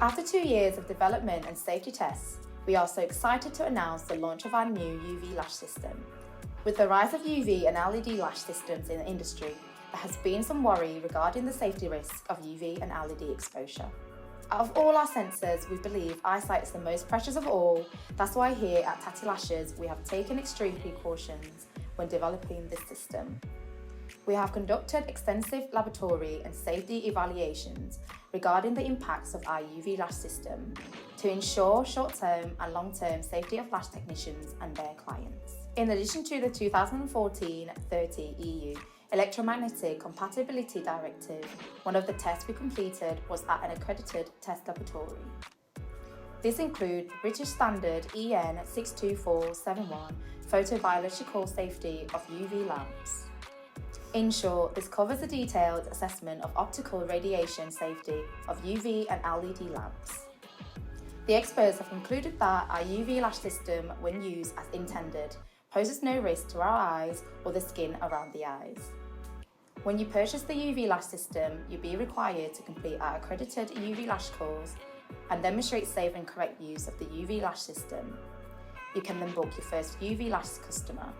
After 2 years of development and safety tests, we are so excited to announce the launch of our new UV lash system. With the rise of UV and LED lash systems in the industry, there has been some worry regarding the safety risk of UV and LED exposure. Out of all our sensors, we believe eyesight is the most precious of all. That's why here at TATTI Lashes, we have taken extreme precautions when developing this system. We have conducted extensive laboratory and safety evaluations regarding the impacts of our UV lash system to ensure short-term and long-term safety of lash technicians and their clients. In addition to the 2014-30 EU Electromagnetic Compatibility Directive, one of the tests we completed was at an accredited test laboratory. This includes British Standard EN 62471 photobiological safety of UV lamps. In short, this covers a detailed assessment of optical radiation safety of UV and LED lamps. The experts have concluded that our UV lash system, when used as intended, poses no risk to our eyes or the skin around the eyes. When you purchase the UV lash system, you'll be required to complete our accredited UV lash course and demonstrate safe and correct use of the UV lash system. You can then book your first UV lash customer.